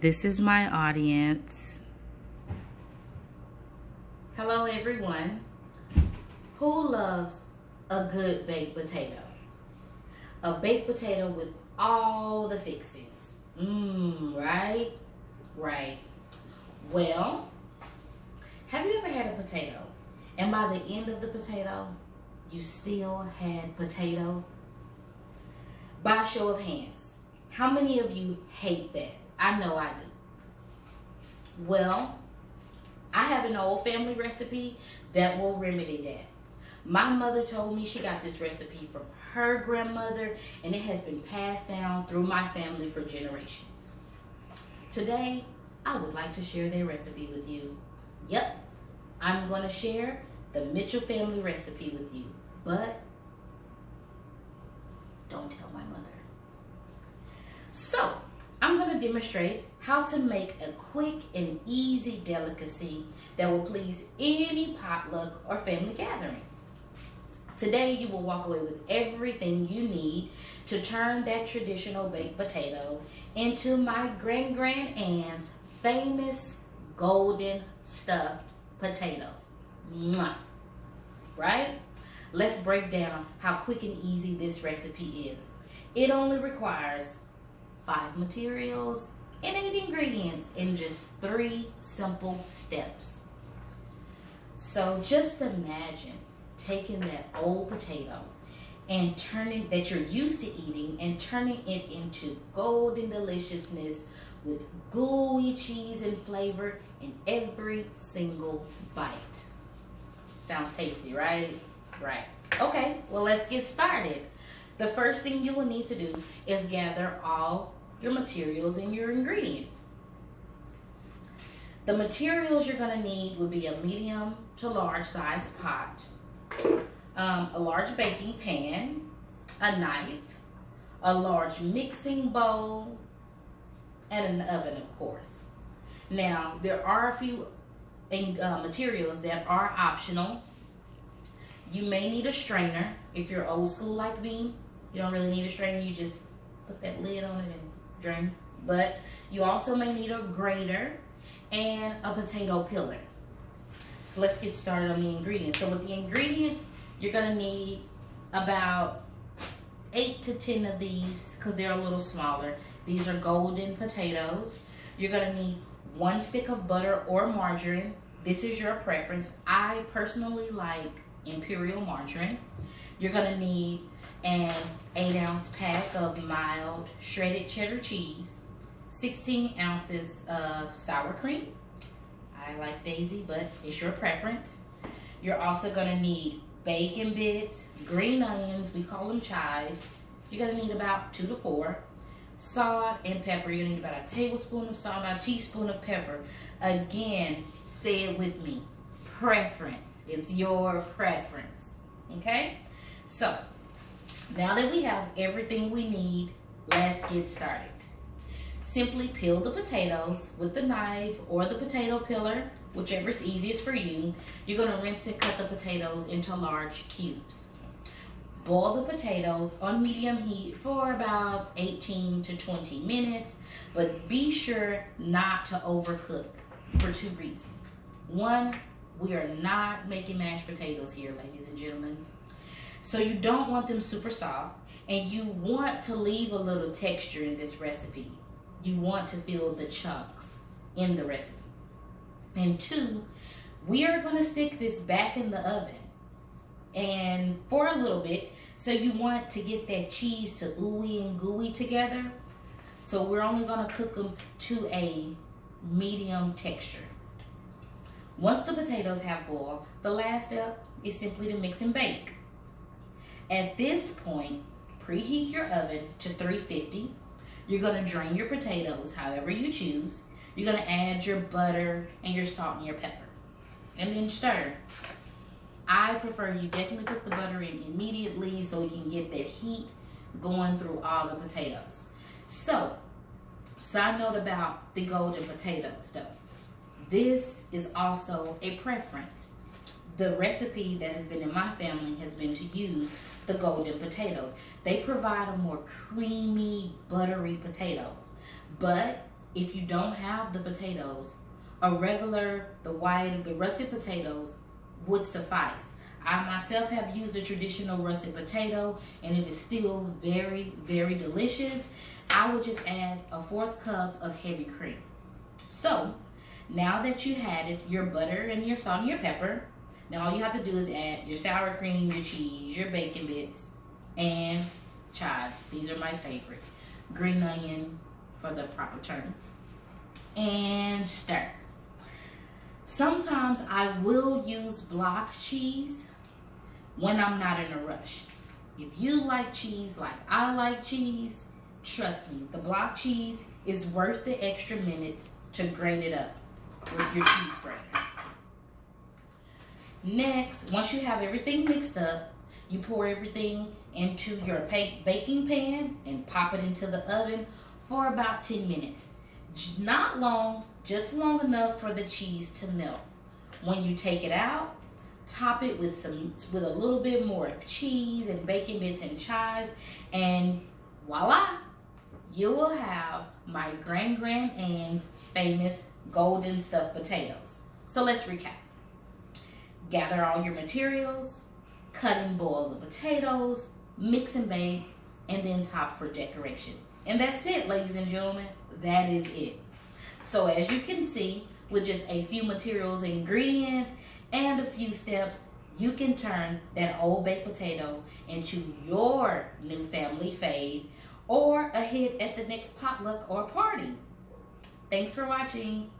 This is my audience. Hello everyone. Who loves a good baked potato? A baked potato with all the fixings. Right? Right. Well, have you ever had a potato and by the end of the potato, you still had potato? By show of hands, how many of you hate that? I know I do. Well, I have an old family recipe that will remedy that. My mother told me she got this recipe from her grandmother, and it has been passed down through my family for generations. Today, I would like to share their recipe with you. Yep, I'm going to share the Mitchell family recipe with you, but don't tell my mother. So, I'm going to demonstrate how to make a quick and easy delicacy that will please any potluck or family gathering. Today, you will walk away with everything you need to turn that traditional baked potato into my Gran-Gran Aunt's famous golden stuffed potatoes. Mwah. Right? Let's break down how quick and easy this recipe is. It only requires 5 materials and 8 ingredients in just 3 simple steps. So just imagine taking that old potato and turning that you're used to eating and turning it into golden deliciousness with gooey cheese and flavor in every single bite. Sounds tasty, right? Right. Okay, well, let's get started. The first thing you will need to do is gather all your materials and your ingredients. The materials you're going to need would be a medium to large size pot, a large baking pan, a knife, a large mixing bowl, and an oven, of course. Now, there are a few materials that are optional. You may need a strainer. If you're old school like me, you don't really need a strainer. You just put that lid on it and drain. But you also may need a grater and a potato peeler. So let's get started on the ingredients. So with the ingredients, you're gonna need about 8 to 10 of these because they're a little smaller. These are golden potatoes. You're gonna need 1 stick of butter or margarine. This is your preference. I personally like imperial margarine. You're gonna need an 8-ounce pack of mild shredded cheddar cheese, 16 ounces of sour cream. I like Daisy, but it's your preference. You're also gonna need bacon bits, green onions, we call them chives. You're gonna need about 2 to 4. Salt and pepper, you're gonna need about a tablespoon of salt, about a teaspoon of pepper. Again, say it with me, preference. It's your preference, okay? So, now that we have everything we need, let's get started. Simply peel the potatoes with the knife or the potato peeler, whichever is easiest for you. You're gonna rinse and cut the potatoes into large cubes. Boil the potatoes on medium heat for about 18 to 20 minutes, but be sure not to overcook for 2 reasons. 1, we are not making mashed potatoes here, ladies and gentlemen. So you don't want them super soft, and you want to leave a little texture in this recipe. You want to feel the chunks in the recipe. And 2, we are gonna stick this back in the oven and for a little bit. So you want to get that cheese to ooey and gooey together. So we're only gonna cook them to a medium texture. Once the potatoes have boiled, the last step is simply to mix and bake. At this point, preheat your oven to 350. You're gonna drain your potatoes however you choose. You're gonna add your butter and your salt and your pepper. And then stir. I prefer you definitely put the butter in immediately so you can get that heat going through all the potatoes. So, side note about the golden potatoes though. This is also a preference. The recipe that has been in my family has been to use the golden potatoes. They provide a more creamy, buttery potato. But if you don't have the potatoes, the russet potatoes would suffice. I myself have used a traditional russet potato and it is still very, very delicious. I would just add a 4th cup of heavy cream. So now that you added your butter and your salt and your pepper, now all you have to do is add your sour cream, your cheese, your bacon bits, and chives. These are my favorite. Green onion for the proper term. And stir. Sometimes I will use block cheese when I'm not in a rush. If you like cheese like I like cheese, trust me, the block cheese is worth the extra minutes to grate it up with your cheese grater. Next, once you have everything mixed up, you pour everything into your baking pan and pop it into the oven for about 10 minutes. Not long, just long enough for the cheese to melt. When you take it out, top it with a little bit more of cheese and bacon bits and chives, and voila, you will have my Gran-Gran Ann's famous golden stuffed potatoes. So let's recap. Gather all your materials, cut and boil the potatoes, mix and bake, and then top for decoration. And that's it, ladies and gentlemen. That is it. So as you can see, with just a few materials and ingredients and a few steps, you can turn that old baked potato into your new family fave or a hit at the next potluck or party. Thanks for watching.